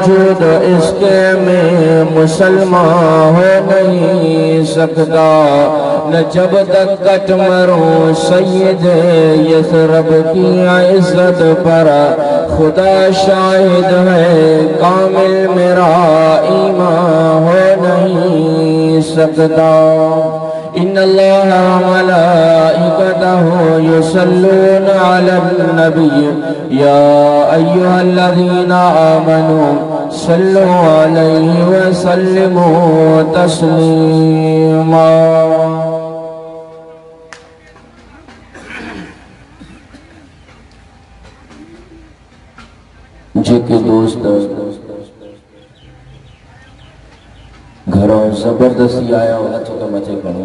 बावजूद इसके में मुसलमान हो नहीं सकता। न जब तक कट मरूं सैयद यसरब की इज्जत पर खुदा शाहिद है, कामिल मेरा ईमान हो नहीं सकता। इन्नल्लाह व मलाइकतहु युसल्लूना अलन नबी या अय्युहल्लज़ीना आमनू सल्लु अलैहि व सल्लिमू तस्लीमा। जेके दोस्त घरों जबरदस्ती आया हो हथ तो मचे खणो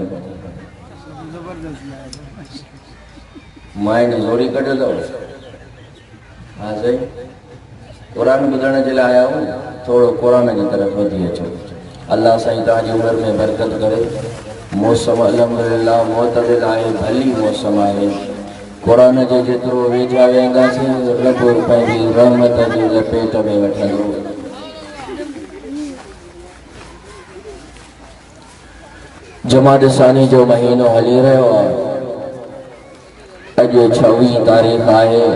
माइंड जोड़ी कढ लो। हाँ सही कुरान ॿुधण जे लाइ आया हो, थोड़ो कुरान जी तरफ़ वधी अचो। अल्लाह साईं तव्हांजी उम्र में बरकत करे। मौसम अल्हम्दुलिल्लाह मोतदिल आहे, भली मौसम आहे। कुरान जे जेतिरो वेझा वेंदासीं रब पंहिंजी रहमत जी लपेट में वठंदो। जमात सानी जो महीनो हली रहियो आहे। अॼु 26 तारीख़ आहे।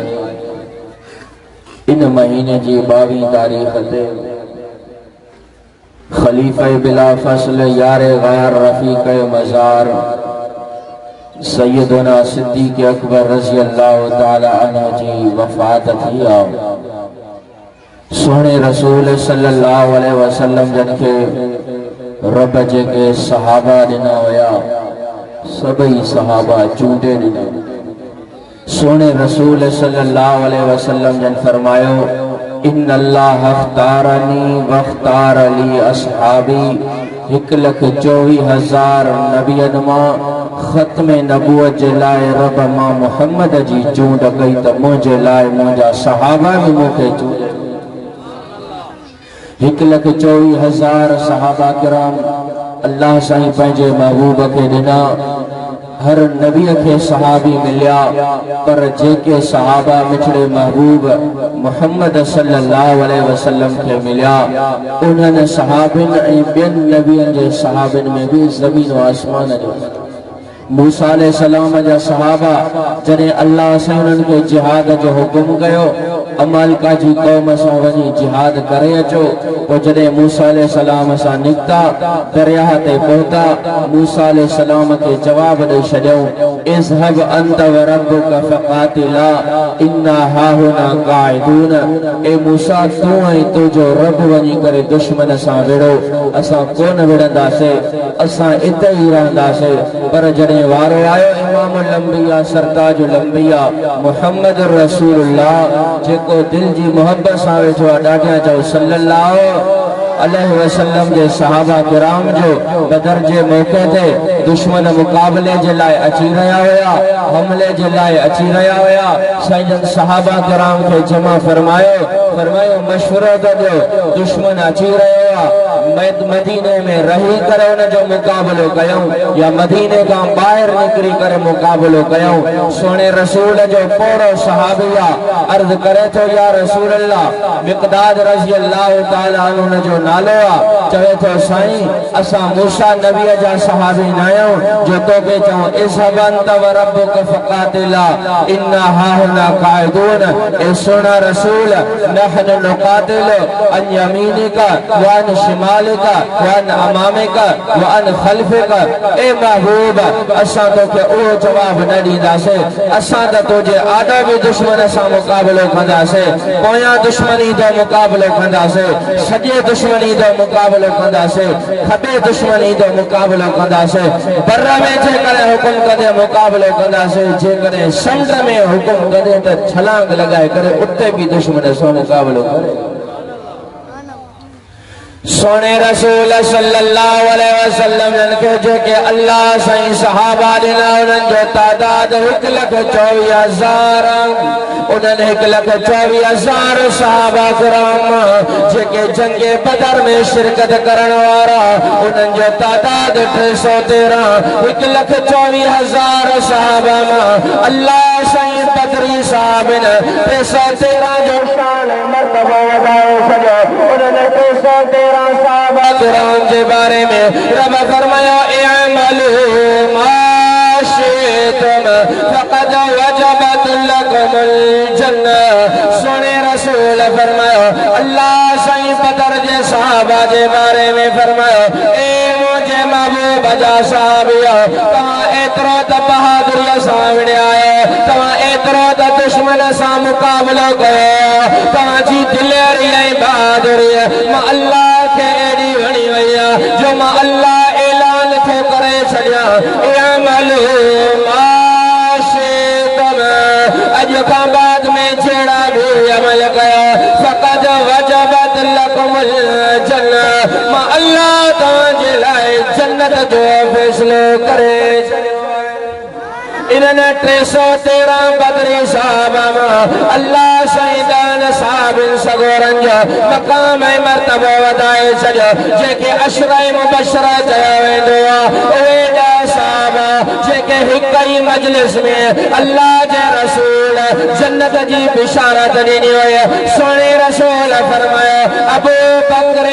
इन महीने जी 22 तारीख़ ते खलीफ़ा बिला फस्ल यार गैर रफ़ीक़ मज़ार सैयदना सिद्दीक़ अकबर रज़ी अल्लाह ताला अन्हु जी वफ़ात थी आहे। सोने रसूल सल्लल्लाहु अलैहि वसल्लम जन खे रब जेके सहाबा ॾिना हुया सभई सहाबा चूंडे ॾिना। सोने रसूल सल्लल्लाहु अलैहि वसल्लम जन फरमायो इन्नल्लाह अख्तारनी वख्तार ली अस्हाबी। 1,24,000 नबियन मां ख़त्म नबूवत जे लाइ रब मां मुहम्मद जी चूंड कई त मुंहिंजे लाइ मुंहिंजा सहाबा भी मूंखे चूंडे। 1,24,000 सहाबा किराम अल्लाह साईं पंहिंजे महबूब खे ॾिना। हर नबी के सहाबी मिलिया, पर जेके सहाबा मिठड़े महबूब मुहम्मद सल्लल्लाहु अलैहि वसल्लम के मिलिया उन्हनि सहाबिन ऐं ॿियनि नबियनि जे सहाबिन में भी ज़मीन व आसमान जो। मूसा अलैहि सलाम जा सहाबा जॾहिं अल्लाह सां उन्हनि खे जिहाद जो हुकुम कयो, अमालिका जी कौम सां वञी जिहाद करे अचो। पोइ जॾहिं मूसा अलैहि सलाम सां निकिता दरिया ते पहुता, मूसा अलैहि सलाम खे जवाब ॾेई छॾियऊं इज़हब अंत व रब्बुका फक़ातिला इन्ना हाहुना क़ाइदून। ए मूसा तूं ऐं तुंहिंजो रब वञी करे दुश्मन सां विड़ो, असां कोन विड़ंदासीं, असां इते ई रहंदासीं। पर जॾहिं वारो आयो इमामुल अंबिया सरताजुल अंबिया मुहम्मद रसूलुल्लाह जेको दिल जी मोहब्बत सां वेठो आहे, ॾाढा चओ सल्लल्लाहु अलैहि वसल्लम जे सहाबा किराम जो बदर जे मौके ते दुश्मन मुकाबले जे लाइ अची रहिया हुया, हमले जे लाइ अची रहिया हुया। साईं सहाबा किराम खे जमा फरमायो मशवरो त ॾियो, दुश्मन अची रहियो आहे, मदीने में रही करे उन जो मुकाबलो कयूं या मदीने खां ॿाहिरि निकिरी करे मुकाबलो कयूं। सोने रसूल जो पोड़ो सहाबिया अर्ज़ करे थो या रसूल अल्लाह मिक़दाद रज़ी अल्लाह ताला अन्हु जो नालो आहे। चवे थो साईं असां मूसा नबी जा सहाबी न आहियूं जो तोखे चऊं इज़हब अंत व रब्बुका फक़ातिला इन्ना हाहुना क़ाइदून। ए सोना रसूल नहनु नुक़ातिलु अन यमीनिका व अन शिमालिका व अन अमामिका व अन खल्फिका। ए महबूब असां तोखे उहो जवाब न ॾींदासीं, असां त तुंहिंजे आॾो बि दुश्मन सां मुकाबलो कंदासीं, पोयां दुश्मनी जो मुकाबलो कंदासीं, सॼे दुश्मनी जो मुकाबलो कंदासीं, खॿे दुश्मनी जो मुकाबलो कंदासीं, बर में जेकॾहिं हुकुम कंदे मुकाबलो कंदासीं, जेकॾहिं समुंड में हुकुम कंदे त छलांग लॻाए करे उते बि दुश्मन सां मुकाबलो करे। सोने रसूल सल्लल्लाहु अलैहि वसल्लम के जेके अल्लाह साईं सहाबा ॾिना उन्हनि जो तादाद 1,24,000। उन्हनि 1,24,000 सहाबा किराम जेके जंगे बदर में शिरकत करण वारा उन्हनि जो तादाद 313। 1,24,000 सहाबा मां अल्लाह साईं बदरी साहब ने 313 जो शान मर्तबा वधाए सजो उन्होंने 313 साहबा किराम के बारे में रब फरमाया इअमलू मा शिअ्तुम फक़द वजबत लकुमुल जन्नह। सोने रसूल फरमाया अल्लाह सही बदर जे साहबा के बारे में फरमाया ए मुझे महबूब जा साहबिया तव्हां एतिरो त बहादुरी सामने आयो तव्हां एतिरो त दुश्मन सां मुक़ाबिलो कयो तव्हांजी दिलेरी ऐं बहादुरी मां अल्लाह खे एॾी वणी वई आहे जो मां अल्लाह ऐलान थो करे छॾियां इअमलू मा शिअ्तुम अॼु खां बाद में जहिड़ा बि अमल कयो फ़क़द वजबत लकुमुल जन्नह मां अल्लाह तव्हांजे लाइ जन्नत जो फ़ैसिलो करे छॾियो। इन्हनि 313 बदरी साहबा मां अल्लाह सईदान साहिबिन सगोरन जो मक़ाम ऐं मर्तबो वधाए छॾियो जेके अशराए मुबशरा चयो वेंदो आहे उहे 10 साहबा जेके हिक ई मजलिस में अल्लाह जे रसूल जन्नत जी बिशारत ॾिनी हुई। सोने रसूल फरमायो अबू बकर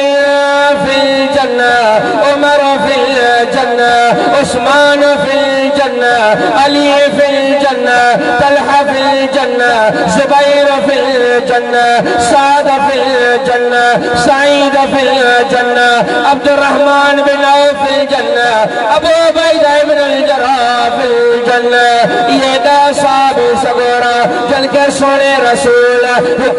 फिल जन्नह उमर फिल जन्नह उस्मान फिल जन्नह अली फिल जन्नह तलहा फिल जन्नह जुबैर फिल जन्नह साद फिल जन्नह सईद फिल जन्नह अब्दुर्रहमान बिन औफ फिल जन्नह अबू उबैदा इब्न अल-जर्राह फिल जन्नह। ये 10 साहबी सगोरा जिनके सोने रसूल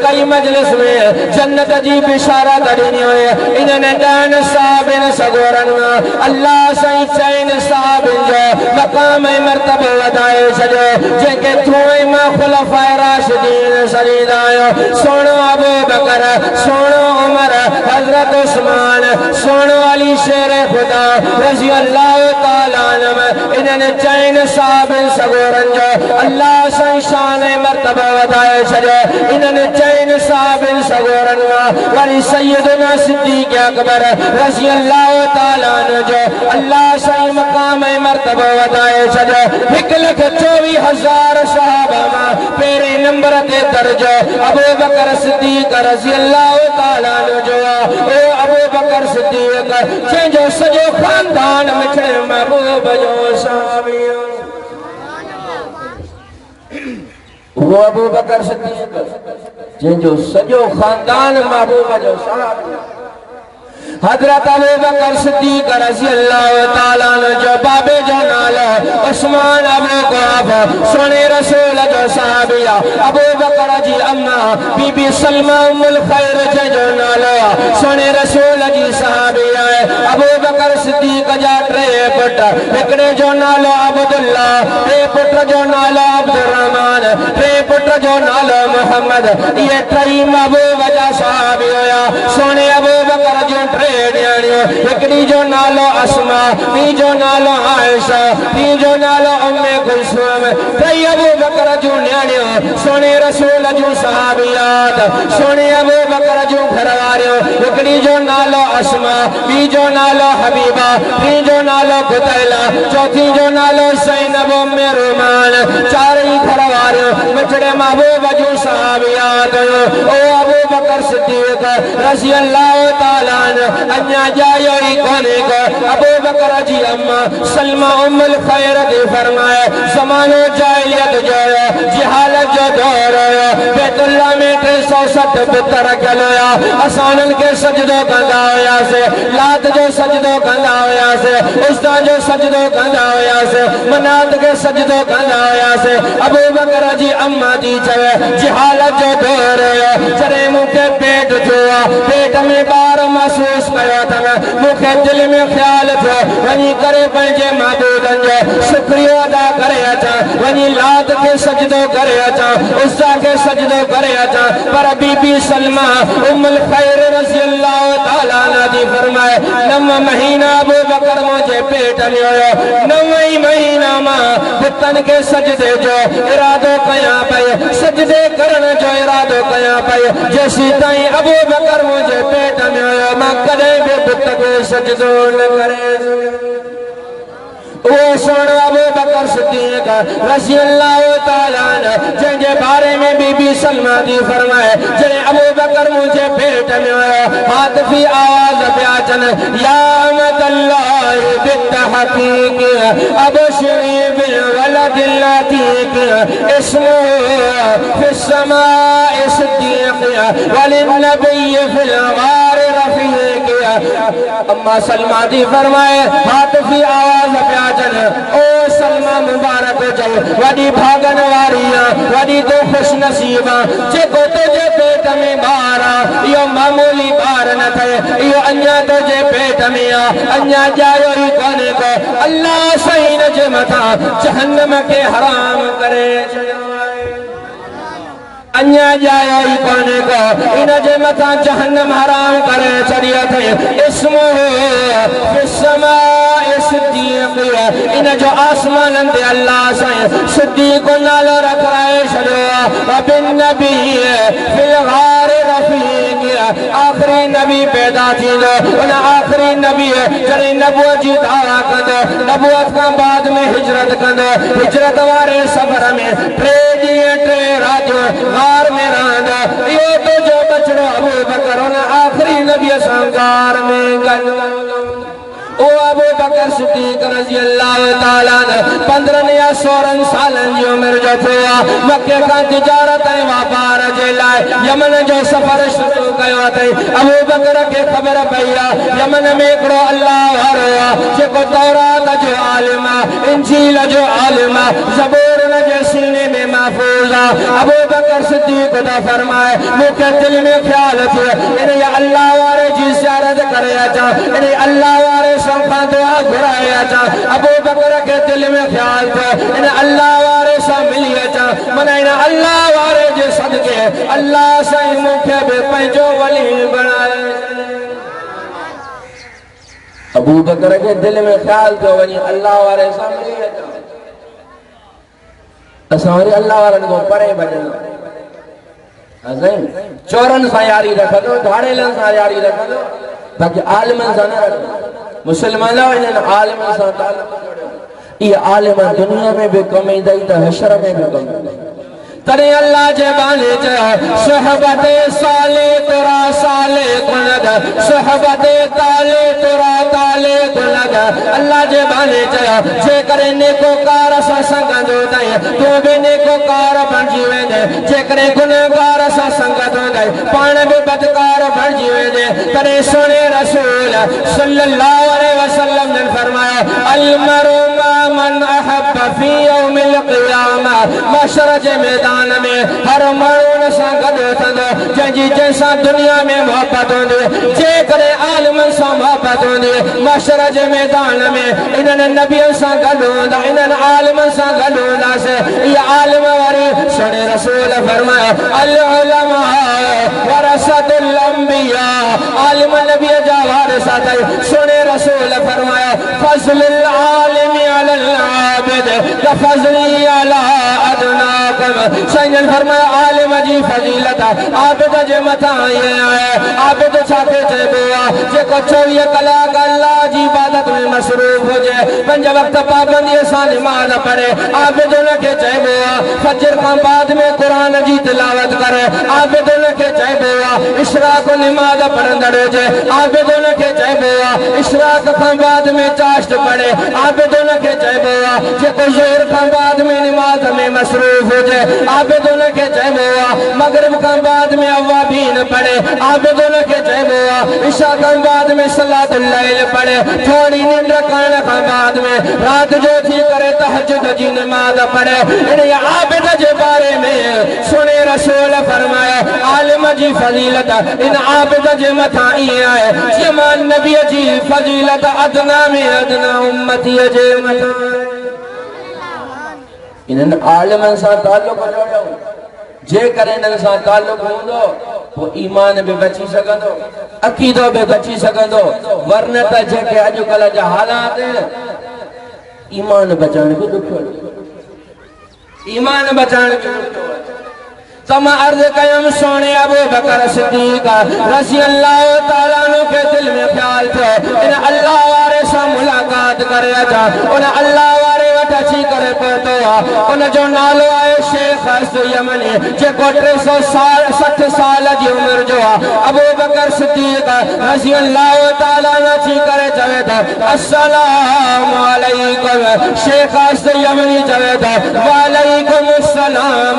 कई मजलिस में जन्नत जी बिशारत ॾिनी हुई। इन्हनि 10 साहबिन सगोरन में अल्लाह सही 4 साहबिन जो मक़ाम ऐं मर्तबो वधाए छॾियो जेके थोए मां खुलफाए राशिदीन सलीदा आयो सोनो अबू बकर सोनो उमर हजरत उस्मान सोनो अली शेर खुदा रज़ी अल्लाह तआला अन्हु इन्हनि 4 साहबिन सगोरन जो अल्लाह सही शान ऐं मर्तबो वधाए छॾियो। इन्हनि 4 साहबिन सगोरन में वरी सैयदना सिद्दीक़ अकबर रज़ी अल्लाह तआला अन्हु जो अल्लाह सही मक़ाम ऐं मर्तबो वधाए छॾियो। 1,24,000 सहाबा मां पहिरें नंबर ते दर्जो अबू बकर सिद्दीक़ रज़ी अल्लाह तआला अन्हु जो ओ अबू बकर सिद्दीक़ जंहिंजो सॼो ख़ानदान मिठड़े महबूब जो सहाबी वो अबू बकर सिद्दीक़ जंहिंजो सॼो ख़ानदान महबूब जो सहाबी हजरत अबू बकर सिद्दीक़ रज़ी अल्लाह तआला अन्हु जो बाबे जो नालो उस्मान अबू कुहाफ़ा सोने रसूल जो सहाबिया अबू बकर जी अम्मा बीबी सलमा उम्मुल खैर जो नालो सोने रसूल जी सहाबिया अबू बकर सिद्दीक़ जा 3 पुट हिकिड़े जो नालो अब्दुल्ला 3 पुट जो नालो अब्दुर्रहमान 3 पुट जो नालो मोहम्मद ये 3 महबूब जा सहाबी हुया। सोने अबू बकर जो 3 हिकड़ी जो नालो अस्मा ॿी जो नालो आयशा ॿी जो नालो उम्मे कुलसूम 3 अबू बकर जूं न्याणियूं सोने रसूल जूं सहाबियात सोने अबू बकर जूं घरवारियूं हिकड़ी जो नालो अस्मा ॿी जो नालो हबीबा ॿी जो नालो कुतैला चौथी जो नालो ज़ैनब उम्मे रुमान 4 घरवारियूं मिठड़े महबूब जूं सहाबियात ओ अबू बकर सिद्दीक़ रज़ी अल्लाह तआला अन्या जायो ही कोने को अबू बकर जी अम्मा सलमा उम्मुल खैर दे फरमाए ज़मानो जाहिलियत जो जिहालत जो दौर बैतुल्लाह में 360 पुत्र रखिया असानन के सजदो कंदा हुया से लात जो सजदो कंदा हुया से उस्ता जो सजदो कंदा हुया से मनात के सजदो कंदा हुया से अबू बकर जी अम्मा दी चवे जिहालत जो दौर चरे मुके पेट जो पेट में बार महसूस कयो मुखे दिल में ख्याल थो वही करे पंहिंजे महबूबन जो शुक्रिया अदा करे अचा वही लात के सजदो करे अचा उस्ता के सजदो करे अचा पर बीबी सलमा उम्मुल खैर रज़ी अल्लाह तआला अन्हा जी फरमाए 9 महीना अबू बकर मुझे पेट में हुयो 9 महीना मां बुतन के सजदे जो इरादो कया पई सजदे करण जो इरादो कया पई जेसी ताईं अबू बकर मुझे पेट में हुयो मां कदे भी बुत के सजदो न करे वो सोना अबू बकर सिद्दीक रज़ी अल्लाह तआला जंहिंजे बारे में बीबी सलमा दी फरमाए जॾहिं अबू बकर मुझे पेट में आयो हाथफी आवाज पिया अचनि या अमतल्लाह बित्तहक़ीक़ अबशिरी बिल वलदिल अतीक़ इस्मुहु फिस्समाइ सिद्दीक़ वलिन्नबिय्य फिल गार रफ़ीक़। अम्मा सलमा दी फरमाए हाथफी आवाज पिया अचनि ओ सलमा मुबारक हुजई वॾी भागन वारी वॾी तो खुश नसीबा जेको तुझे पेट में ॿार आहे इहो मामूली ॿार न थे इहो अञा तुझे पेट में आहे अञा ॼायो ई कोन्हे को अल्लाह सही न जे मथां जहन्नम के हराम करे छॾियो आहे अञा ॼायो ई कोन्हे को इन जे मथां जहन्नम हराम करे छॾियो अथई इस्मुहु फिस्समाइ सिद्दीक़ इन जो आसमाननि ते अल्लाह साईं सिद्दीक़ नालो रखाए छॾियो वबिन नबी फिल गार रफ़ीक़ आखिरी नबी पैदा थींदो उन आखिरी नबी जॾहिं नबूअत जी दावा कंदो नबूअत खां बाद में हिजरत कंदो हिजरत वारे सफ़र में 3 ॾींहं 3 रातियूं गार में रहंदो इहो तुंहिंजो बचड़ो अबू बकर उन आखिरी नबीअ सां गार में गॾु ओ अबू बकर सिद्दीक रज़ी अल्लाह तआला 15 या 16 सालन जी उम्र जो थियो मक्के खां तिजारत ऐं वापार जे लाइ यमन जो सफ़र शुरू कयो अथई अबू बकर खे ख़बर पई आहे यमन में हिकिड़ो अल्लाह वारो आहे जेको तौरात जो आलिम आहे इंजील जो आलिम आहे ज़बूर उन जे सीने में महफूज़ आहे अबू बकर सिद्दीक दा फरमाए मूंखे दिल में ख़्याल थियो इन अल्लाह वारे जी ज़ियारत करे अचां इन अल्लाह वारे संखा दुआ घुराए अचां अबू बकर के दिल में ख्याल थे इन अल्लाह वारे सां मिली अचां मना इन अल्लाह वारे जे सदके अल्लाह साईं मूंखे बि पंहिंजो वली बणाए अबू बकर के दिल में ख्याल थियो वञी अल्लाह वारे सां मिली अचां असां वरी अल्लाह वारनि खां परे भॼंदा चोरनि सां यारी रखंदो धाड़ेलनि सां यारी रखंदो बाक़ी आलिमनि सां न रखंदो मुसलमान आलिमनि सां ताल्लुक़ जोड़ियो ये आलिम दुनिया में भी कम ईंदा त हशर में भी कम तॾहिं अल्लाह जे बाने चयो सोहबत साले तोरा साले गुनद सोहबत ताले तोरा ताले गुनद अल्लाह जे बाने चयो जेकरे नेकोकार सां संगंदो तई तूं बि नेकोकार बणिजी वेंदे जेकरे गुनहगार सां संगत हूंदई पाण बि बदकार बणिजी वेंदे तॾहिं सुहिणे रसूल सल्लल्लाहु अलैहि वसल्लम ने फरमायो अल मरु मन अहब फी यौमिल क़ियामा महशर जे मैदान में हर माण्हू सां गॾु थींदो जंहिंजी जंहिंसां दुनिया में मोहबत हूंदी जेकॾहिं आलिमनि सां मोहबत हूंदी महशर जे मैदान में इन्हनि नबियनि सां गॾु हूंदा इन्हनि आलिमनि सां गॾु हूंदासीं इहे आलिम वरी सुहिणे रसूल फरमायो अल उलमा वरसतुल अंबिया आलिम नबीअ जा वारिस अथई सुहिणे रसूल फरमायो फज़लुल आलिमी अलल आबिद कफ़ज़ली अला अदनाकुम सैयद फरमाया आलिम जी फजीलत आबिद जे मथां ये आहे आबिद छाते चइबो आहे जेको 24 कलाक अल्लाह जी इबादत में मसरूफ़ हुजे 5 वक्त पाबंदीअ सां नमाज़ पढ़े आबिद उनखे चइबो आहे फजर खां बाद में क़ुरान जी तिलावत करे आबिद उनखे चइबो आहे इशराक नमाज़ पढ़ंदड़ हुजे आबिद उनखे चइबो आहे इशराक खां बाद में चाश्त पढ़े आबिद उनखे चइबो आहे जेको ज़ोहर खां बाद में नमाज़ में मसरूफ़ हुजे आबिद उनखे चइबो आहे मगरिब खां बाद में अवाबीन पढ़े आबिद उनखे चइबो आहे इशा खां बाद में सलातुल लैल पढ़े थोड़ी निंड करण खां बाद में रात जो थी करे तहज्जुद जी नमाज़ पढ़े इन आबिद जे बारे में सुने रसूल फरमाया आलिम जी फजीलत इन आबिद जे मथां ईअं आहे जीअं नबी जी फजीलत अदना में अदना उम्मती जे मथां इन्हनि आलिमनि सां ताल्लुक़ जोड़ियो जेकर इन्हनि सां ताल्लुक़ हूंदो पोइ ईमान बि बची सघंदो अक़ीदो बि बची सघंदो वरन त जेके अॼुकल्ह जा हालात ईमान बचाइण बि ॾुखियो ईमान बचाइण बि ॾुखियो त मां अर्ज़ कयमि सोणे अबू बकर सिद्दीक रज़ी अल्लाह तआला अन्हु खे दिल में ख्याल थियो इन अल्लाह वारे सां मुलाक़ात करे अचा उन अल्लाह वारे वटि अची करे पहुतो आहे उन जो नालो आहे शेख यमनी जेको 360 साल जी उम्र जो आहे अबू बकर सिद्दीक़ रज़ी अल्लाह ताला अची करे चवे थो अस्सलामु अलैकुम शेख यमनी चवे थो वालेकुम अस्सलाम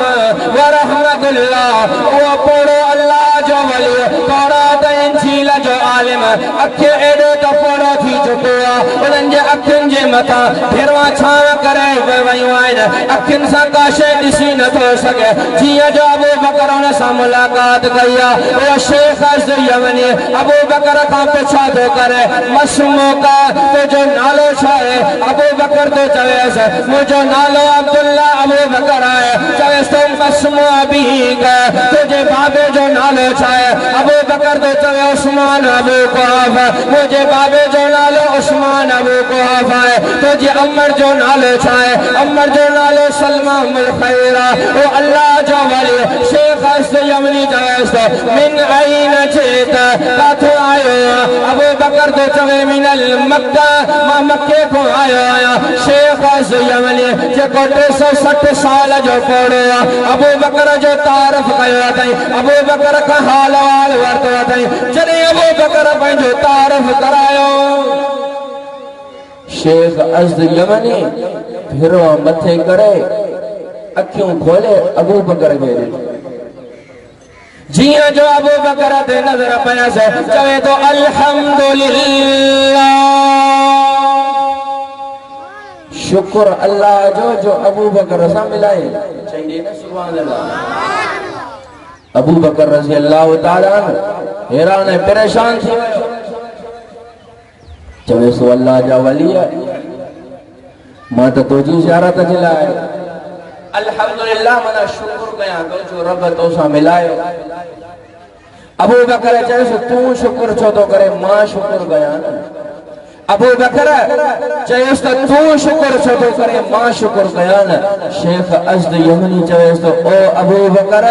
व रहमतुल्लाह वो पढ़ो अल्लाह जो वली तौरात इंजील जो आलिम अखे एडो तो पढ़ो थी चुको आहे उन्हनि जे अखियुनि जे मथां फेरवा छांव करे वयूं आहिनि अखियुनि सां का शइ ॾिसी नथो सघे जियां जो अबू बकर उन सां मुलाक़ात कई आहे उहो शेख यमनी अबू बकर खां पुछा थो करे मसमूका तुंहिंजो नालो छा आहे अबू बकर तो चवेसि मुंहिंजो नालो अब्दुल्ला अबू बकर आहे चवेसि तो मसमू अबीक तुंहिंजे बाबे जो नालो छा आहे अबू बकर तो चवे उस्मान अबू कुहाफा मुंहिंजे बाबे जो नालो उस्मान अबू कुहाफा आहे तुंहिंजे अमर जो नालो छा आहे अमर जो नालो सलमा उल खैर ओ अल्लाह जो वली शेख यमनी चवेसि मिन ऐन जेत काथो आयो अबू बकर तो चवे मिनल मक्का मां मक्के को आयो आहियां शेख यमनी जेको 360 साल जो पढ़ो आहे अबू बकर जो तारीफ़ कयो अथई अबू बकर खां हाल वाल वरितो अथई जॾहिं अबू बकर पंहिंजो तारीफ़ करायो शेख यमनी फिरो मथे करे अखियूं खोले अबू बकर खे ॾिठो जियां जो अबू बकर ते नज़र पयसि चवे तो अल्हम्दुलिल्लाह शुक्र अल्लाह जो अबू बकर सां मिलाए चईंदे न सुभान अल्लाह अबू बकर रज़ी अल्लाह ताला हैरान ऐं परेशान थी वियो चवे सो अल्लाह जा वली मां त तुंहिंजी ज़ियारत जे लाइ अल्हम्दुलिल्लाह माना शुक्र कयां थो जो रब तोसां मिलायो अबू बकर चयोसि तूं शुक्र छो थो करे मां शुक्र कयां न अबू बकर चयोसि त तूं शुक्र छो थो करे मां शुक्र कयां न शेख यमनी चयोसि त ओ अबू बकर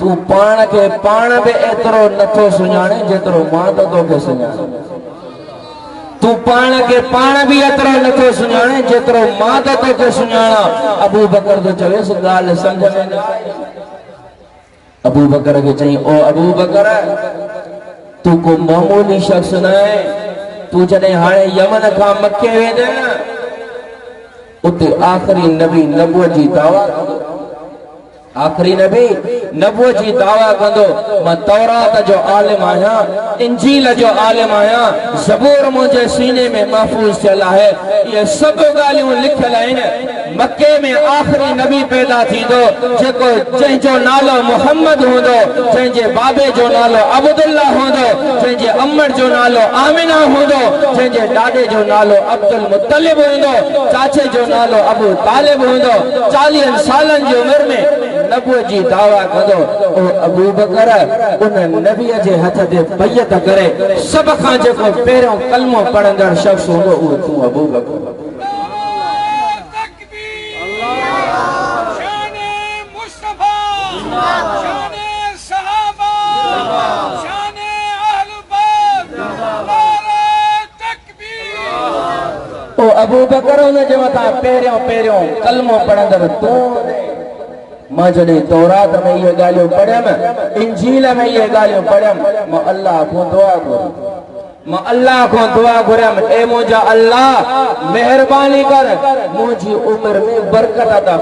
तू पाण खे पाण बि एतिरो नथो सुञाणे जेतिरो मां त तोखे सुञाणां तू पाण के पाण भी एतिरो नथो सुञाणे जेतिरो मां त तोखे सुञाणां अबू बकर तो चवेसि ॻाल्हि सम्झ में न आई अबू बकर खे चई ओ अबू बकर तू को मामूली शख्स न आहे तू जॾहिं हाणे यमन खां मके वेंदे न उते आख़िरी नबी नबूअत जी दावा आखिरी नबी नबूअत जी दावा कंदो मां तौरात जो आलिम आहियां इंजील जो आलिम आहियां ज़बूर मुंहिंजे सीने में महफूज़ थियल आहे ये सभु ॻाल्हियूं लिखियल आहिनि मके में आखिरी नबी पैदा थींदो जेको जंहिंजो नालो मुहम्मद हूंदो जंहिंजे बाबे जो नालो अब्दुल्ला हूंदो जंहिंजे अमर जो नालो आमिना हूंदो जंहिंजे ॾाॾे जो नालो अब्दुल मुत्तलिब हूंदो चाचे जो नालो अबू तालिब हूंदो 40 सालनि जी उमिरि में नबूअत जी दावा कंदो ओ अबू बकर उन नबीअ जे हथ ते बैत करे सभ खां जेको पहिरियों कलमो पढ़ंदड़ शख्स हूंदो उहो तूं अबू बकर ओ अबू बकर उन जे मथां पहिरियों कलमो पढ़ंदड़ तूं मां जॾहिं तौरात में ये ॻाल्हियूं पढ़ियमि इंजील में ये ॻाल्हियूं पढ़ियमि मां अल्लाह खां दुआ घुरियमि ए मुंहिंजा अल्लाह महिरबानी कर मुंहिंजी उमिरि में बरकत अता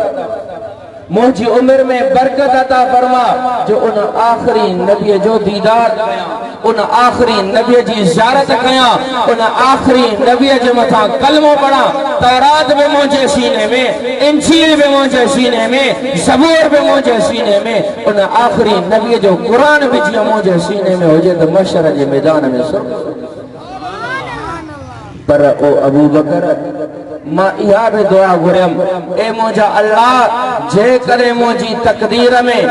मुंहिंजी उमिरि में बरकत अता फरमा जो उन आखिरी नबीअ जो दीदार कयां उन आखिरी नबीअ जी ज़ियारत कयां उन आखिरी नबीअ जे मथां कलमो पढ़ां तौरात भी मुंहिंजे सीने में इंजील भी मुंहिंजे सीने में ज़बूर भी मुंहिंजे सीने में उन आखिरी नबीअ जो क़ुरान भी जीअं मुंहिंजे सीने में हुजे त महशर जे मैदान में सुर पर ओ अबू बकर मां इहा भी दुआ घुरियमि ए मुंहिंजा अल्लाह जेकॾहिं मुंहिंजी तक़दीर में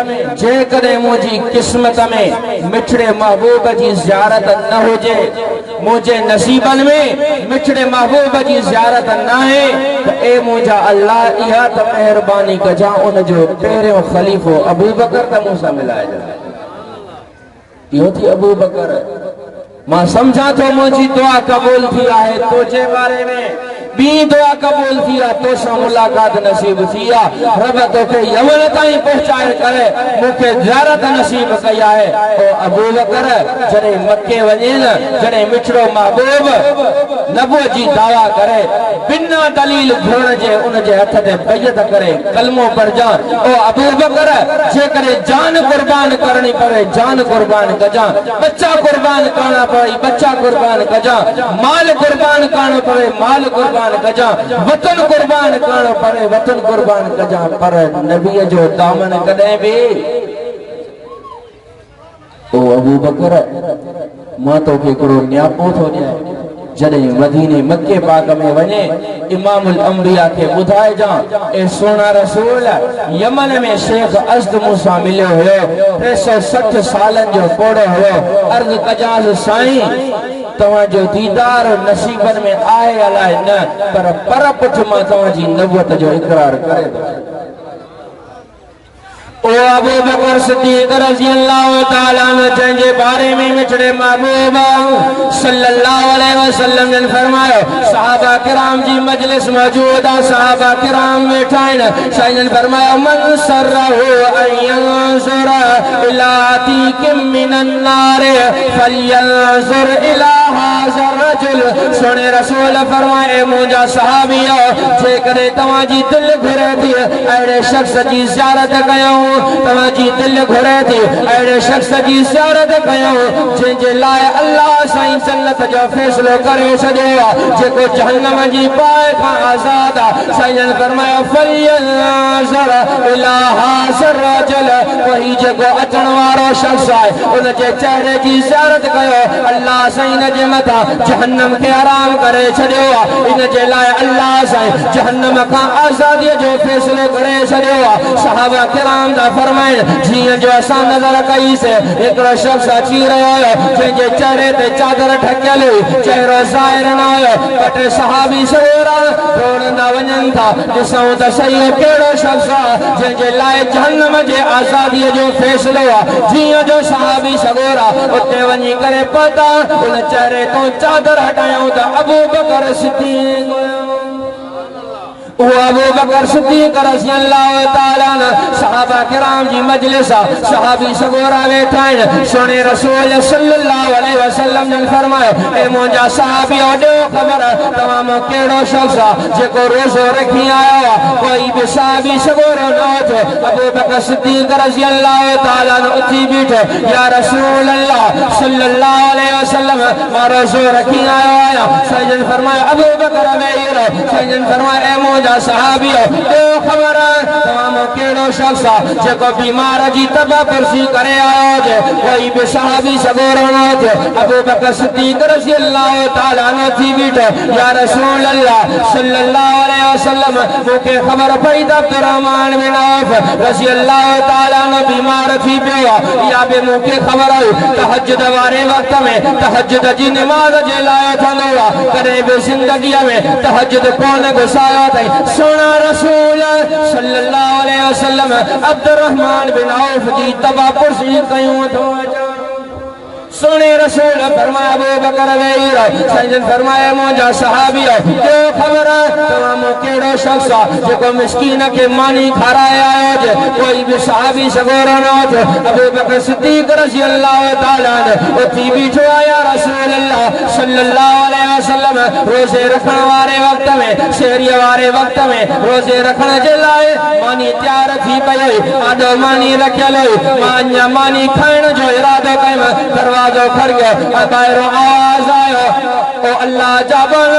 जेकॾहिं मुंहिंजी क़िस्मत में मिठड़े महबूब जी ज़ियारत न हुजे मुंहिंजे नसीबनि में मिठड़े महबूब जी ज़ियारत न आहे त ए मुंहिंजा अल्लाह इहा त महिरबानी कजां उन जो पहिरियों ख़लीफ़ो अबू बकर त मूंसां मिलाए इहो थी अबू बकर मां समझा तो मुझी दुआ कबूल थी है तुझे बारे में बी दुआ कबूल थी तो सां मुलाकात नसीब थी रब तोखे यमन ताईं पहुंचाए करे मुखे ज़ियारत नसीब कया है ओ अबू बकर जड़े मक्के वने न जड़े मिठड़ो महबूब नबुवत जी दावा करे बिना दलील घुरण जे उन जे हथ ते बैयत करे कलमो पर जा ओ अबू बकर जे करे जान कुर्बान करनी पड़े जान कुर्बान कजा बच्चा कुर्बान करना पड़े बच्चा कुर्बान कजा माल कुर्बान करना पड़े माल कुर्बान कजा वतन कुर्बान करण पड़े वतन कुर्बान कजा पर नबी जो दामन कदे भी ओ अबू बकर मां तो के करो न्यापो थो ॾियां जडे मदीने मक्के पाक में वने इमामुल अंबिया के बुधाए जा ए सोना रसूल यमन में शेख अज़द मूसा मिलियो हो 360 सालन जो पोड़ो हो अर्ज कजास साईं तवा जो दीदार नसीबन में आए अलाए न पर पुठ मां तवा जी नबुवत जो इकरार करे ओ अबू बकर सिद्दीक रज़ी अल्लाह तआला अन्हु जंहिंजे बारे में मिठड़े महबूब सल्लल्लाहु अलैहि वसल्लम ने फरमायो सहाबा किराम जी मजलिस मौजूद है सहाबा किराम वेठा आहिनि साईं ने फरमायो मन सरहु अन यंजुर इला तीकिम मिनन नार फलयंजुर इला हाज़र रजुल सोने रसूल फरमाए मुंहिंजा सहाबियो जेकॾहिं तव्हां जी दिलि घुरे थी अहिड़े शख्स जी ज़ियारत कयूं तव्हां जी दिलि घुरे थी अहिड़े शख्स जी ज़ियारत कयूं जंहिंजे लाइ अल्लाह साईं जन्नत जो फ़ैसिलो करे छॾियो आहे जेको जहन्नम जी बाहि खां आज़ाद आहे साईं ने फरमायो फलयंजुर इला हाज़र रजुल वही जेको अचण वारो शख्स आहे उन जे चेहरे जी ज़ियारत कयो अल्लाह साईं जे मथां जहन्नम के हराम करे छॾियो आहे इन जे लाइ अल्लाह साईं जहन्नम खां आज़ादीअ जो फ़ैसिलो करे छॾियो आहे सहाबा किराम फरमाइन जीअं जो असां नज़र कई से हिकिड़ो शख्स अची रहियो हो जंहिंजे चेहरे ते चादर ढकियल हुई चेहरो ज़ाहिर न हुयो ॿ सहाबी सवेरा दौड़ंदा वञनि था ॾिसूं त सही कहिड़ो शख्स आहे जंहिंजे लाइ जहन्नम जे आज़ादीअ जो फ़ैसिलो आहे जीअं जो सहाबी सवेरा उते वञी करे पहुता उन चेहरे तो चादर हटायूं त अबू बकर सिद्दीक अबू बकर सिद्दीक रज़ी अल्लाह तआला अन्हु सहाबा किराम जी मजलिस सहाबी सगोरा वेठा आहिनि सोने रसूल सल्लल्लाहु अलैहि वसल्लम ने फरमायो ए मुंहिंजा सहाबियो ॾियो ख़बर तव्हां मां कहिड़ो शख्स आहे जेको रोज़ो रखी आयो आहे कोई बि सहाबी सगोरो न थियो अबू बकर सिद्दीक रज़ी अल्लाह तआला अन्हु उथी बीठो या रसूल अल्लाह सल्लल्लाहु अलैहि वसल्लम मां रोज़ो रखी आयो आहियां साईं ने फरमायो अबू बकर वेही रहो साईं ने फरमायो ए मुंहिंजा सहाबियो ॾियो ख़बर तव्हां मां कहिड़ो शख्स आहे जेको बीमार जी तबापुरसी करे आयो हुजे कोई बि सहाबी सगोरो न थियो अबू बकर सिद्दीक रज़ी अल्लाह तआला अन्हु थी बीठो या रसूल अल्लाह सल्लल्लाहु अलैहि वसल्लम मूंखे ख़बर पई त अब्दुर्रहमान बिन औफ रज़ी अल्लाह तआला अन्हु बीमार थी पियो आहे या बि मूंखे ख़बर हुई तहज्जुद वारे वक़्त में तहज्जुद जी निमाज़ जे लाइ थींदो आहे कॾहिं बि ज़िंदगीअ में तहज्जुद कोन घुसायो अथई सोना रसूल सल्लल्लाहु अलैहि वसल्लम अब्दुर्रहमान बिन औफ जी तबापुरसी कयूं थो सोने रसूल फरमाया अबू बकर वेही रहो साईं ने फरमाया मुंहिंजा सहाबियो ॾियो ख़बर तव्हां मां कहिड़ो शख्स आहे जेको मिस्कीन खे मानी खाराए आयो हुजे कोई बि सहाबी सगोरो न थियो अबू बकर सिद्दीक रज़ी अल्लाह तआला अन्हु उथी बीठो आया रसूल अल्लाह सल्लल्लाहु अलैहि वसल्लम रोज़े रखण वारे वक़्त में शहरीअ वारे वक़्त में रोज़े रखण जे लाइ मानी तयार थी पई हुई आॾो मानी रखियल हुई मां अञा मानी खाइण जो इरादो कयुमि दरवाज़ो खड़ गयो ॿाहिरों आवाज़ आयो ओ अल्लाह जा बण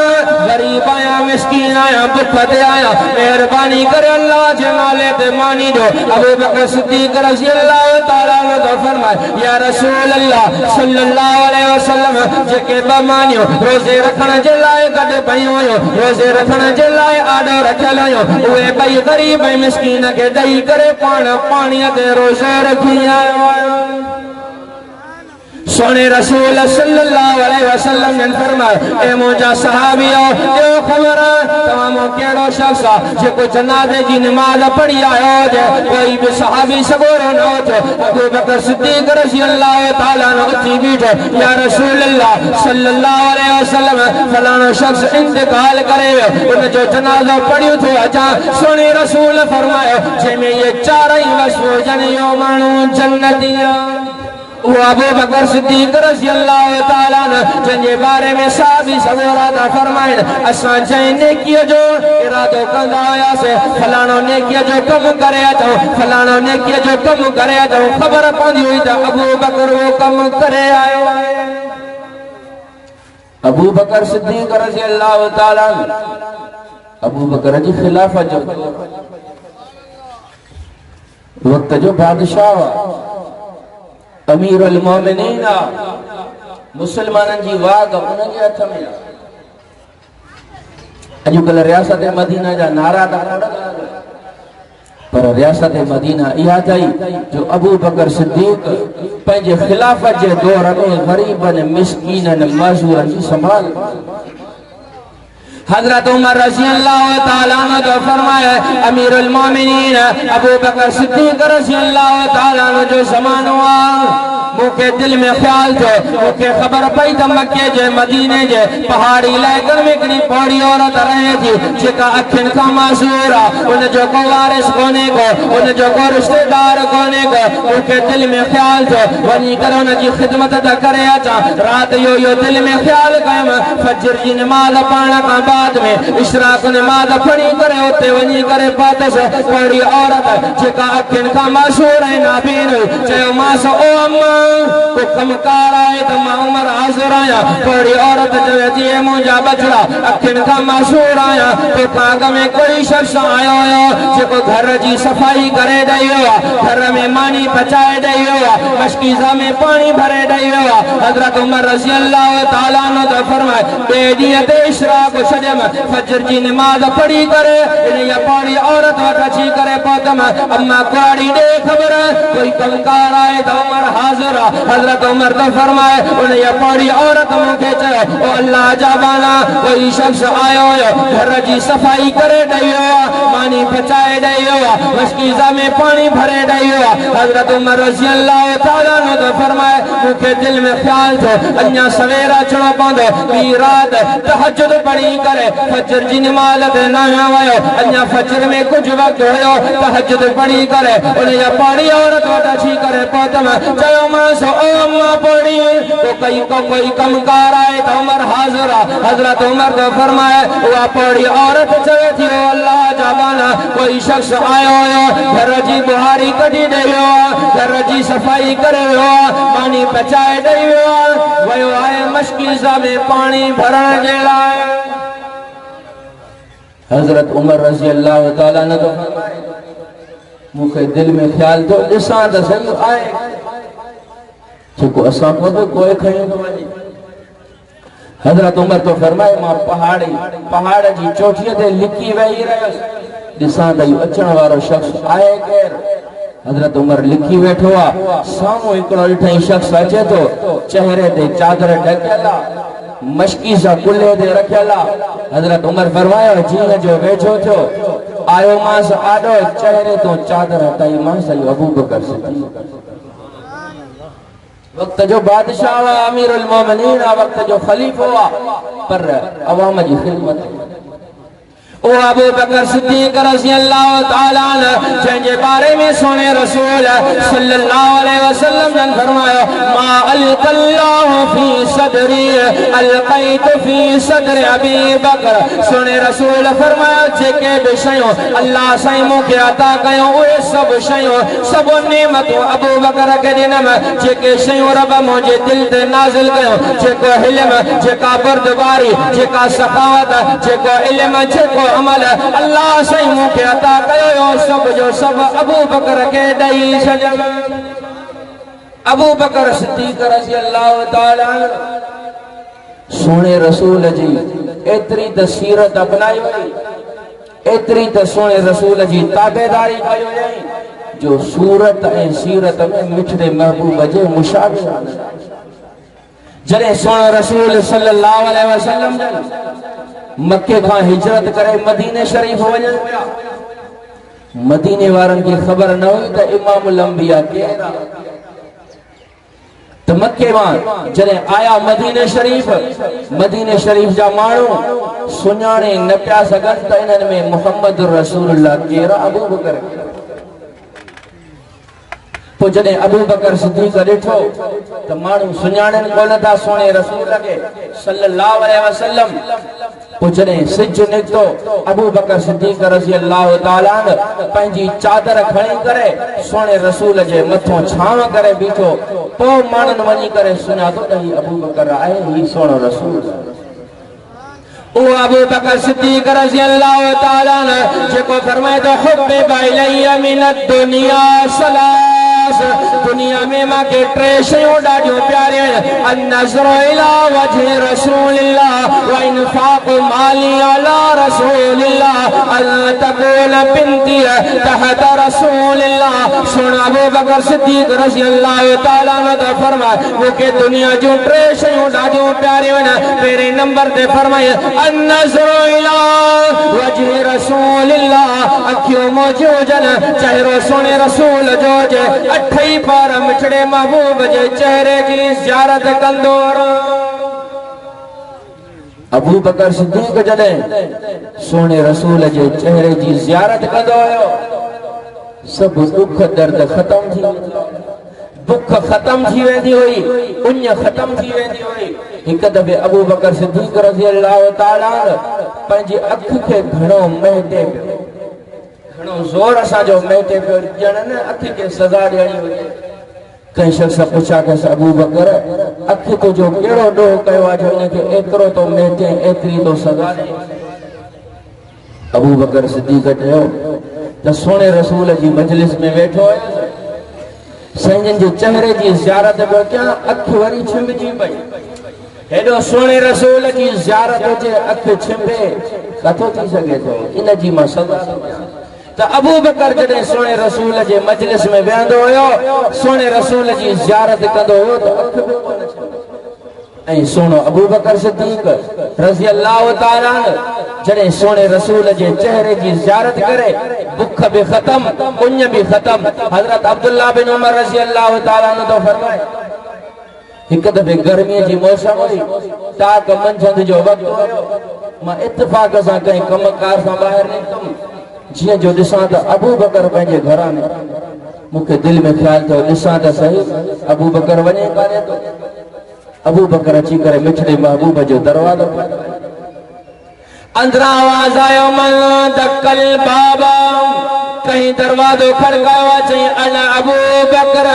गरीब आहियां मिस्कीन आहियां बुख ते आहियां महिरबानी करे अल्लाह जे नाले ते मानी ॾियो अबू बकर सिद्दीक रज़ी अल्लाह तआला अन्हु फरमाए या रसूल अल्लाह सल्लल्लाहु अलैहि वसल्लम जेके ॿ मानियूं रोज़े रखण जे लाइ गॾु पयूं हुयूं रोज़े रखण जे लाइ आॾो रखियल हुयूं उहे ॿई गरीब ऐं मिस्कीन खे ॾेई करे पाण पाणीअ ते रोज़ो रखी आयो सोने रसूल सल्लल्लाहु अलैहि वसल्लम ने फरमाया ए मुंहिंजा सहाबियो यो खबर तमामो केड़ो शख्स जेको जनाज़े जी नमाज पढ़ी आयो जे कोई भी सहाबी सगोरो न हो अबू बकर सिद्दीक रज़ी अल्लाह तआला अन्हु उठी बीठो या रसूल अल्लाह सल्लल्लाहु अलैहि वसल्लम फलानो शख्स इंतकाल करे उन जो जनाज़ो पढ़ियो थो अचा सोने रसूल फरमायो जेमे ये चारई वसो जन यो मानू जन्नती वो अबू बकर सिद्दीक रज़ी अल्लाह तआला अन्हु जंहिंजे बारे में साहबी सगोरा था फरमाइन असां जंहिं नेकीअ जो इरादो कंदा हुयासीं फलाणो नेकीअ जो कम करे अचूं फलाणो नेकीअ जो कम करे अचूं ख़बर पवंदी हुई त अबू बकर वो कम करे आयो आहे। अबू बकर सिद्दीक रज़ी अल्लाह तआला अन्हु अबू बकर जी खिलाफत जो वक्त जो बादशाह अमीरुल मोमिनीन मुसलमानन जी वाग उनके हथ में अजुकल्ह रियासत मदीना जा नारा था पर रियासत मदीना इहा थई जो अबू बकर सिद्दीक पंहिंजे खिलाफत जे दौर में गरीबन मिस्कीनन मजूरन जी संभाल हजरत उमर रज़ी अल्लाह तआला अन्हु जो फरमाया अमीरुल मोमिनीन अबू बकर सिद्दीक रज़ी अल्लाह तआला अन्हु जो ज़मानो मुके दिल में ख्याल थो मुके खबर पई त मक्के जे मदीने जे पहाड़ी इलाइकन में हिकड़ी पौड़ी औरत रहे थी जेका अखिन का मासूर आ उन जो को वारिस कोने को उन जो को रिश्तेदार कोने को मुके दिल में ख्याल थो वनी कर उन जी खिदमत त करे अचा रात यो दिल में ख्याल कयम फजर जी नमाज पढ़ण का बाद में इशराक नमाज पढ़ी करे उते वनी करे पातस पौड़ी औरत जेका अखिन का मासूर है नाबीन चयो मास ओ अम्मा को कमकार आए तो मां उमर हाजिर आया पौड़ी औरत चवे थी मुंहिंजा बचड़ा अखिन का मासूर आया तो काग में कोई शख्स आयो हो जेको घर जी सफाई करे ॾई घर में मानी पचाए ॾई मशकीज़ा में पानी भरे ॾई हजरत उमर रज़ी अल्लाह तआला अन्हु तो फरमाए बे ॾींहं ते इशराक छॾियम फजर जी नमाज पढ़ी करे इन पौड़ी औरत वटि अची करे पहुतम अम्मा कुआड़ी ॾे ख़बर कोई कमकार आए तो उमर हाजिर हजरत उमर तो फरमाए उन पौड़ी औरत मुखे चयो ओ अल्लाह जा बाला कोई शख्स आयो हो घर जी सफाई करे ॾई मानी पचाए ॾई मशकीज़ा में पानी भरे ॾई हजरत उमर रज़ी अल्लाह तआला अन्हु तो फरमाए मुखे दिल में ख्याल थो अञा सवेरा अचणो पवंदो ॿी रात तहज्जुद पढ़ी करे फजर जी नमाज ते न वयो अञा फजर में कुछ वक्त हुयो तहज्जुद पढ़ी करे उन पौड़ी औरत वटि अची करे पहुतम चयो सो ओ अम्मा पढ़ी तो कोई कमकार आए तो उमर हाजिर हजरत उमर तो फरमाए वह पौड़ी औरत चवे थी ओ अल्लाह जाबाना कोई शख्स आयो हो घर जी बुहारी कढी ॾई घर जी सफाई करे पानी पचाए ॾई वयो आहे मशकीज़ा में पानी भरण जे लाइ हजरत उमर रज़ी अल्लाह तआला अन्हु तो फरमाए मुखे दिल में ख्याल तो ॾिसां त सही आहे जेको असां को बि कोई खयो थो वञे हजरत उमर तो फरमाए मां पहाड़ जी चोटीअ ते लिकी वेही रहियुसि ॾिसां त इहो अचण वारो शख्स आहे केरु हजरत उमर लिखी वेठो आहे साम्हूं हिकिड़ो ॾिठई शख्स अचे थो चेहरे ते चादर ढकियल आहे मशकीज़ा कुल्हे ते रखियल आहे हजरत उमर फरमायो जीअं जो वेठो थियो आयो मांस आॾो चेहरे तो चादर हटाई मांस अबू बकर सिद्दीक वक्त जो बादशाह अमीरुल मोमिनीन वक्त जो खलीफा पर अवाम जी खिदमत ओ अबू बकर सिद्दीक रज़ी अल्लाह तआला अन्हु जंहिंजे बारे में सोने रसूल सल्लल्लाहु अलैहि वसल्लम ने फरमाया मा अलकल्लाहु फी सदरी अलकैतु फी सदर अबी बकर सोने रसूल फरमाया जेके भी शयूं अल्लाह साईं मूंखे अता कयूं उहे सभु शयूं सभु नेमतूं अबू बकर खे ॾिनम जेके शयूं रब मुंहिंजे दिल ते नाज़िल कयूं जेको इल्म जेका बर्दबारी जेका सखावत जेको इल्म जेको अमल अल्लाह सही मूंखे अता कयो सब जो सब अबू बकर के ॾई छॾियम अबू बकर सिद्दीक रज़ी अल्लाह तआला सोने रसूल जी एतरी त सीरत अपनाई वई एतरी त सोने रसूल जी ताबेदारी कई वई जो सूरत ऐं सीरत में मिठड़े महबूब जे मुशाबिह जॾहिं सोनो रसूल सल्लल्लाहु अलैहि वसल्लम मक्के खां हिजरत करे मदीने शरीफ वञनि पिया। मदीने वारनि खे ख़बर न हुई त इमामुल अंबिया केरु आहे। त मक्के मां जॾहिं आया मदीने शरीफ जा माण्हू सुञाणे न पिया सघनि त इन्हनि में मुहम्मद रसूलुल्लाह केरु आहे? अबू बकर। पोइ जॾहिं अबू बकर सिद्दीक़ ॾिठो त माण्हू सुञाणनि कोन था सोने रसूल खे सल्लल्लाहु अलैहि वसल्लम। पोइ जॾहिं सिज निकितो अबू बकर सिद्दीक़ रज़ी अल्लाह ताला अन्हु पंहिंजी चादर खणी करे सोने रसूल जे मथां छांव करे बीठो। पोइ माण्हुनि वञी करे सुञातो त ही अबू बकर आहे, ही सोनो रसूल। ओ अबू बकर सिद्दीक़ रज़ी अल्लाह ताला अन्हु जेको फरमाए तो हुब्बिबा इलैया मिनद दुनिया सलास, दुनिया में मां के टे शयूं ॾाढियूं प्यारियूं आहिनि। अन-नज़रु इला वजहि रसूलिल्लाह व इन्फाक़ु माली अला रसूलिल्लाह अन तकून बिनती तहत रसूलिल्लाह। सुन अबू बकर सिद्दीक़ रज़ी अल्लाह ताला अन्हु फरमाए मूंखे दुनिया जूं टे शयूं ॾाढियूं प्यारियूं आहिनि। पहिरें नंबर ते फरमाए अन-नज़रु इला वजहि रसूलिल्लाह, अखियूं मौजूद हुजनि चेहरो सोने रसूल जो जे अठई पार मिठड़े महबूब जे चेहरे की ज़ियारत कंदो। अबू बकर सिद्दीक़ जॾहिं सोने रसूल जे चेहरे जी ज़ियारत कंदो हुयो सब दुख दर्द खत्म थी, बुख खत्म थी वेंदी हुई, उञ खत्म थी वेंदी हुई। हिक दफ़े अबू बकर सिद्दीक़ रज़ी अल्लाह ताला पंहिंजी अख खे घणो महटे पियो, घणो ज़ोर सां जो महटे पियो, ॼण न अख खे सज़ा ॾियणी हुई। कंहिं शख़्स पुछा कयसि अबू बकर अख तुंहिंजो कहिड़ो ॾोह कयो आहे जो हिनखे एतिरो तो महटे, एतिरी तो सज़ा ॾे? अबू बकर सिद्दीक़ चयो त सोने रसूल जी मजलिस में वेठो हुयुसि, संजन जे चेहरे जी ज़ियारत पियो कयां, अख वरी छिंभजी पई। हेॾो सोने रसूल जी ज़ियारत हुजे अख छिंभे कथो थी सघे थो? इन जी मां सज़ा थो ॾियां। त अबू बकर जॾहिं सोने रसूल जे मजलिस में वेहंदो हुयो, सोने रसूल जी ज़ियारत कंदो हुयो त अख बि कोन छिंभे। ऐं सोनो अबू बकर सिद्दीक़ रज़ी अल्लाह ताला जॾहिं सोने रसूल जे चेहरे जी ज़ियारत करे बुख भी खत्म, उञ भी खत्म। हज़रत अब्दुल्लाह बिन उमर रज़ी अल्लाह ताला अन्हु तो फरमाए हिक दफ़े गर्मीअ जी मौसम हुई, ताक मंझंदि जो वक़्तु हुयो, मां इत्तिफ़ाक़ सां कंहिं कमकार सां ॿाहिरि निकितुमि। जीअं जो ॾिसां त अबू बकर पंहिंजे घरां निकितो, मूंखे दिलि में ख़्यालु थियो ॾिसां त सही अबू बकर वञे कान्हे थो। अबू बकर अची करे मिठड़े महबूब जो दरवाज़ो खोलियो, अंदरां आवाज़ आयो मन दकल बाबा, कहीं दरवाजो खड़कायो, चई अना अबू बकर,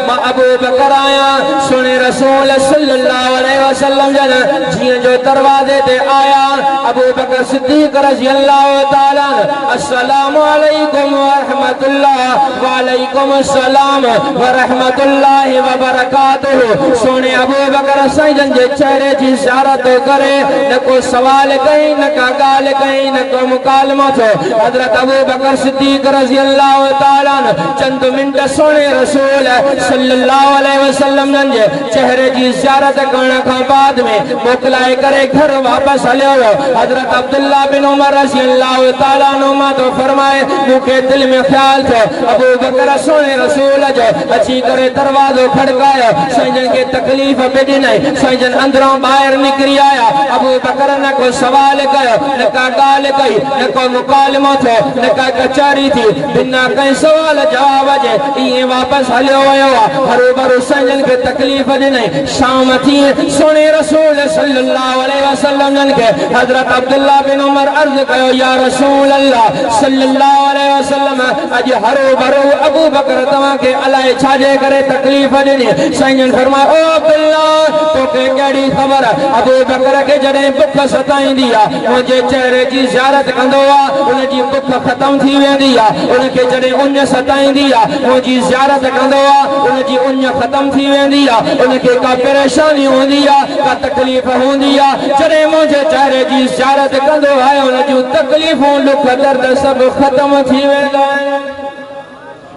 मां अबू बकर आया। सुने रसूल सल्लल्लाहु अलैहि वसल्लम जन जीअं जो दरवाजे ते आया, अबू बकर सिद्दीक़ रज़ी अल्लाह ताला अस्सलामु अलैकुम व रहमतुल्लाह, व अलैकुम अस्सलाम व रहमतुल्लाहि व बरकातुहू। सोने अबू बकर साईं जे चेहरे जी ज़ियारत करे, न को सवाल कई, न का ॻाल्हि कई, न को मुकालमो थियो। हज़रत अबू बकर सिद्दीक़ रज़ी अल्लाह ताला चंद मिनट सोने रसूल सल्लल्लाहु अलैहि वसल्लम जे चेहरे जी ज़ियारत करण खां बाद में मोकलाए करे घर वापस हलियो। हज़रत अब्दुल्लाह बिन उमर रज़ी अल्लाह ताला नुमा तो फरमाए मूंखे दिल में ख्याल थियो अबू बकर सोने रसूल जो अची करे दरवाज़ो खड़कायो, साईं खे तकलीफ़ बि ॾिनई, साईं अंदरों ॿाहिरि निकिरी आया। अबू बकर न को सवाल कयो, न का ॻाल्हि कई, न को मुकालमो थियो, न का कचहरी थी, बिना कंहिं सवाल जवाब जे इएं वापस हलियो वियो आहे। हरू भरू साईं खे तकलीफ़ ॾिनई। शाम थी सोने रसूल सल्लल्लाहु अलैहि वसल्लम खे हज़रत अब्दुल्लाह बिन उमर अर्ज़ कयो, या रसूल अल्लाह सल्लल्लाहु अलैहि वसल्लम अॼु हरू भरू अबू बकर तव्हां खे अलाए छाजे करे तकलीफ़ ॾिनी। साईं फरमायो, ओ अब्दुल्लाह तोखे कहिड़ी ख़बर? अबू बकर खे जॾहिं बुख सताईंदी आहे, मुंहिंजे चेहरे जी ज़ियारत कंदो आहे, उनजी बुख ख़त्म थी वेंदी आहे। उनखे जॾहिं उञ सताईंदी आहे, मुंहिंजी ज़ियारत कंदो आहे, उनजी उञ ख़त्म थी वेंदी आहे। उनखे का परेशानी हूंदी आहे, का तकलीफ़ हूंदी आहे, जॾहिं मुंहिंजे चेहरे जी ज़ियारत कंदो आहे, उन जूं तकलीफ़ूं, दुख दर्द सभु ख़त्म थी वेंदा आहिनि।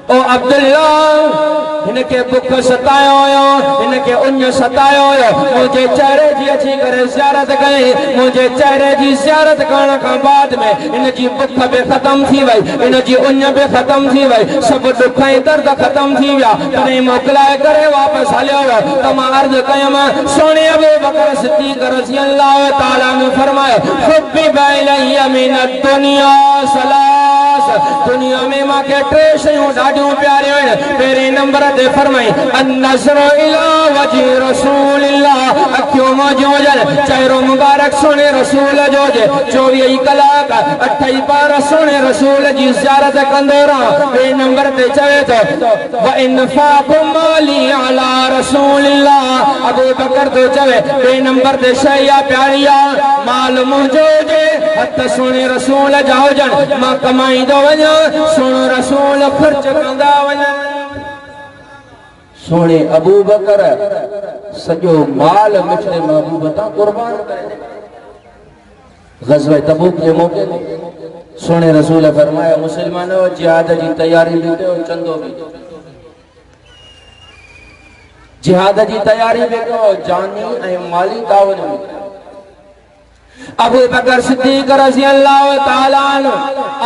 ओ अब्दुल्ला इनके बुख सतायो हो, इनके उन सतायो हो। मुझे चेहरे जी अच्छी करे ज़ियारत कई, मुझे चेहरे जी ज़ियारत करण का बाद में इन जी बुख भी खत्म थी वई, इन जी उन भी खत्म थी वई, सब दुख ऐं दर्द खत्म थी विया। तने मोकलाए करे वापस हलियो तमा अर्ज कयम सोने अबू बकर सिद्दीक रज़ियल्लाहु ताला ने फरमाया हुब्बिबा इलैया मिनद दुनिया सलास, दुनिया में मां के टे शयूं ॾाढियूं प्यारियूं आहिनि। पहिरें नंबर ते फरमाई अन्नज़रु इला वजी रसूलिल्लाह, अखियूं मौजूं हुजनि, चेहरो मुबारक सोने रसूल जो हुजे, 24 कलाक 28 पार सोने रसूल जी ज़ियारत कंदो रहो। ॿिए नंबर ते चवे थो व इन्फाक़ु माली अला रसूलिल्लाह, अबू बकर तो चवे ॿिए नंबर ते शैया प्यारी आहे, माल मुंहिंजो हुजे, हथ सोने रसूल जा हुजनि, मां कमाईंदो वञा, सोनो रसूल ख़र्च कंदा वञनि। सोने अबू बकर सॼो माल मिठड़े महबूब तां कुर्बान करे। ग़ज़वा तबूक जे मौके ते सोने रसूल फरमाया मुसलमानों जिहाद जी तैयारी भी कयो, चंदो भी जिहाद जी तैयारी भी कयो, जानी ऐं माली तावन भी। अबू बकर सिद्दीक रज़ियल्लाहु ताला अन्हु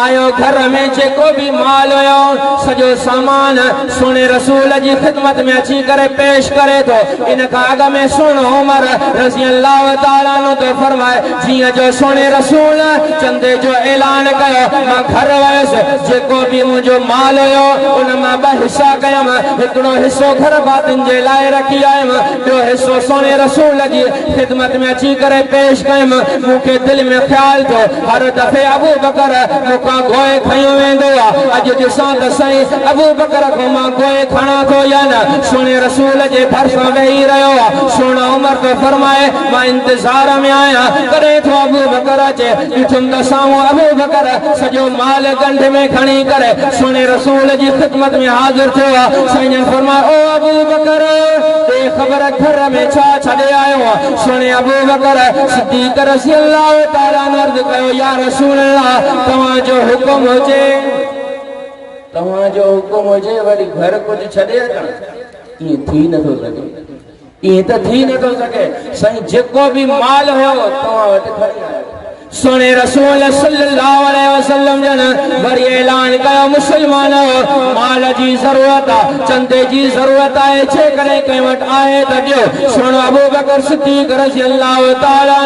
आयो, घर में जेको भी माल हुयो सॼो सामान सोने रसूल जी ख़िदमत में अची करे पेश करे थो। इन खां अॻ में सोनो उमर रज़ियल्लाहु ताला अन्हु तो फरमाए जीअं जो सोने रसूल चंदे जो ऐलान कयो, मां घर वयुसि, जेको भी मुंहिंजो माल हुयो उन मां 2 हिस्सा कयमि, हिकिड़ो हिस्सो घर बातिन जे लाइ रखी आयुमि, ॿियो हिस्सो सोने रसूल जी ख़िदमत में अची करे पेश कयमि। मुखे दिल में ख्याल थो हर दफ़े अबू बकर मूंखां गोए खयो वेंदो आहे, अॼु ॾिसां त सही अबू बकर खां मां गोए खणा थो या न। सोने रसूल जे भरिसां वेही रहियो आहे। सोना उमर तो फरमाए मां इंतज़ार में आहियां कॾहिं थो अबू बकर अचे। ॾिठुमि त साम्हूं अबू बकर सॼो माल गंढ में खणी करे सोने रसूल जी ख़िदमत में हाज़िर थियो आहे। साईं फरमाए ओ अबू बकर ख़बर घर में छा छॾे आयो आहे? सोने अबू बकर सिद्दीक रज़ियल्लाहु ताला अर्ज़ कयो या रसूल अल्लाह तव्हांजो हुकुम हुजे, तव्हांजो हुकुम हुजे वरी घर कुछ छॾे अचां? ईअं थी नथो सघे, ईअं त थी नथो सघे। साईं जेको भी माल हुयो तव्हां वटि खणी आयो। सोने रसूल सल्लल्लाहु अलैहि वसल्लम जन वरी ऐलान कयो मुसलमानो माल जी ज़रूरत आहे, चंदे जी ज़रूरत आहे, छे करे कंहिं वटि आहे त ॾियो। सोनो अबू बकर सिद्दीक रज़ियल्लाहु ताला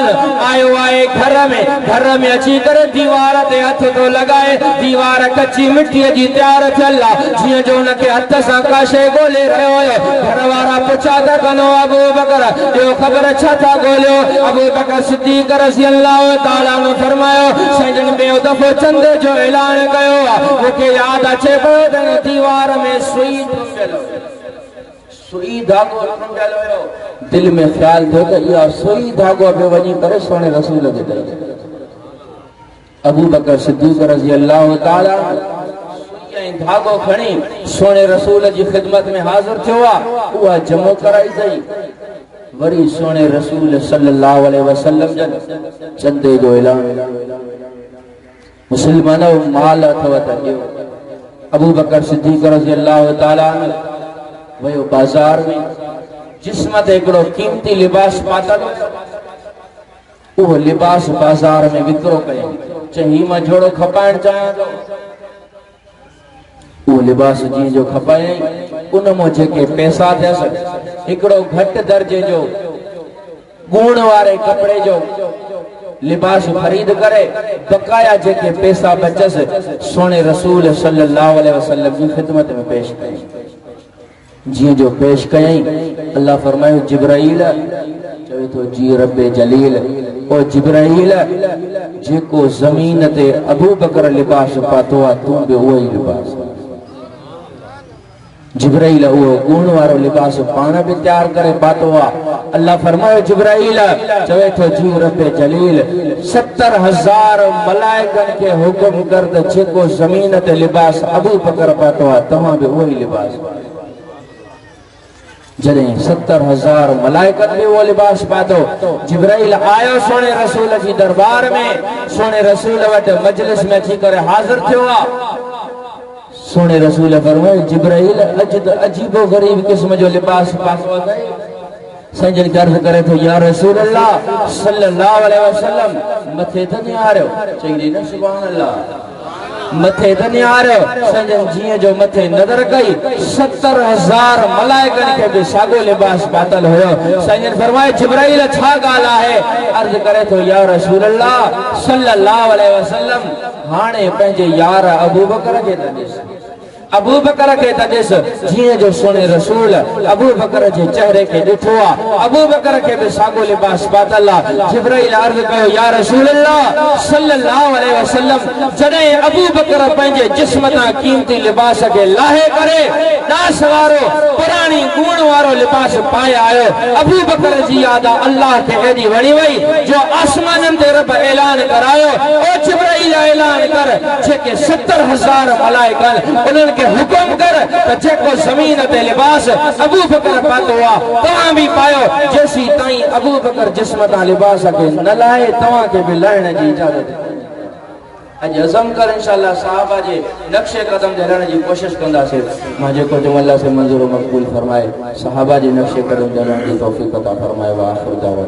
आयो आहे घर में अची करे दीवार ते हथ तो लॻाए, दीवार कच्ची मिट्टीअ जी तैयार थियल आहे, जीअं जो हुनखे हथ सां का शइ ॻोल्हे रहियो हुयो। घर वारा पुछा त कनो अबू बकर ॿियो ख़बर छा था ॻोल्हियो? अबू बकर सिद्दीक रज़ियल्लाहु ताला फरमायो साईं ॿियो दफ़ो चंद जो ऐलान कयो आहे। मूंखे यादि अचे पियो त दीवार में सुई धागो टुंडियल हुयो। दिल में ख्याल थियो त इहा सुई धागो बि वञी करे सोने रसूल खे ॾेई। अबू बकर सिद्दीक रज़ियल्लाहु ताला सुई ऐं धागो खणी सोने रसूल जी ख़िदमत में हाज़िर थियो आहे। उहा जमो कराई अथई। वरी सोने रसूल सल्लल्लाहु अलैहि वसल्लम जन चंदे जो ऐलान, मुसलमानों माल अथव त ॾियो। अबू बकर सिद्दीक रज़ियल्लाहु ताला वयो बाज़ार में, जिस्म ते हिकिड़ो कीमती लिबास पातल, उहो लिबास बाज़ार में विकिरो कयईं। चई मां जोड़ो खपाइण चाहियां थो। वो लिबास जी जो खपाई उन मो जेके पैसा थियसि हिकिड़ो घटि दर्जे जो गुण वारे कपड़े जो लिबास खरीद करे बकाया जेके पैसा बचसि सोने रसूल सल्लल्लाहु अलैहि वसल्लम की खिदमत में पेश कई। जी जो पेश कई अल्लाह फरमायो जिब्राइल चवे तो जी रब्बे जलील ओ जिब्राइल जेको जमीन ते अबू बकर लिबास पातो आ तू भी वही लिबास। जिब्राइल वो गुण वारो लिबास पाण भी तैयार करे पातो आ। अल्लाह फरमायो जिब्राइल चवे तो जी रब्बे जलील 70,000 मलाइकन के हुक्म कर त जेको जमीन ते लिबास अबू बकर पातो आ तव्हां भी वही लिबास। जॾहिं 70,000 मलाइकन भी वो लिबास पातो, जिब्राइल आयो सोने रसूल जी दरबार में, सोने रसूल वटि मजलिस में अची करे हाज़िर थियो आ। सोने रसूल फरमाए जिब्राइल अज अजीबो गरीब किस्म जो लिबास पासो गए संजन अर्ज करे तो या रसूल अल्लाह सल्लल्लाहु अलैहि वसल्लम मथे त नहीं आ रहे चाहिए ना सुभान अल्लाह मथे त नहीं आ रहे संजन जिए जो मथे नजर कई 70,000 मलाइकन के भी सागो लिबास पातल हो संजन फरमाए जिब्राइल छा गाला है अर्ज करे तो या रसूल अल्लाह सल्लल्लाहु अलैहि वसल्लम हाने पंहिंजे यार अबू बकर के तदिस अबू बकर के तदिस जिए जो सोने रसूल अबू बकर जे चेहरे के दिठो अबू बकर के भी सागो लिबास पातल जिब्राइल अर्ज कयो या रसूल अल्लाह सल्लल्लाहु अलैहि वसल्लम जडे अबू बकर पंहिंजे जिस्म ता कीमती लिबास के लाहे करे दास वारो पुरानी गुण वारो लिबास पाए आयो अबू बकर जी याद अल्लाह के एडी वणी वई जो आसमानन ते रब ऐलान करायो ओ जिब्राइल ऐलान कर जेके 70,000 मलाइकन उनन के हुक्म कर त जेको जमीन ते लिबास अबू बकर पातो आ तवा भी पायो जैसी ताई अबू बकर जिस्म ता लिबास के न लाए तवा के भी लाइण जी इजाजत अज अज़म कर इंशाअल्लाह सहाबा जे नक्शे कदम जे रहण जी कोशिश कंदासे मां जेको जो अल्लाह से मंजूर मकबूल फरमाए सहाबा जे नक्शे कदम जे रहण जी तौफीक अता फरमाए वा आखिर दावा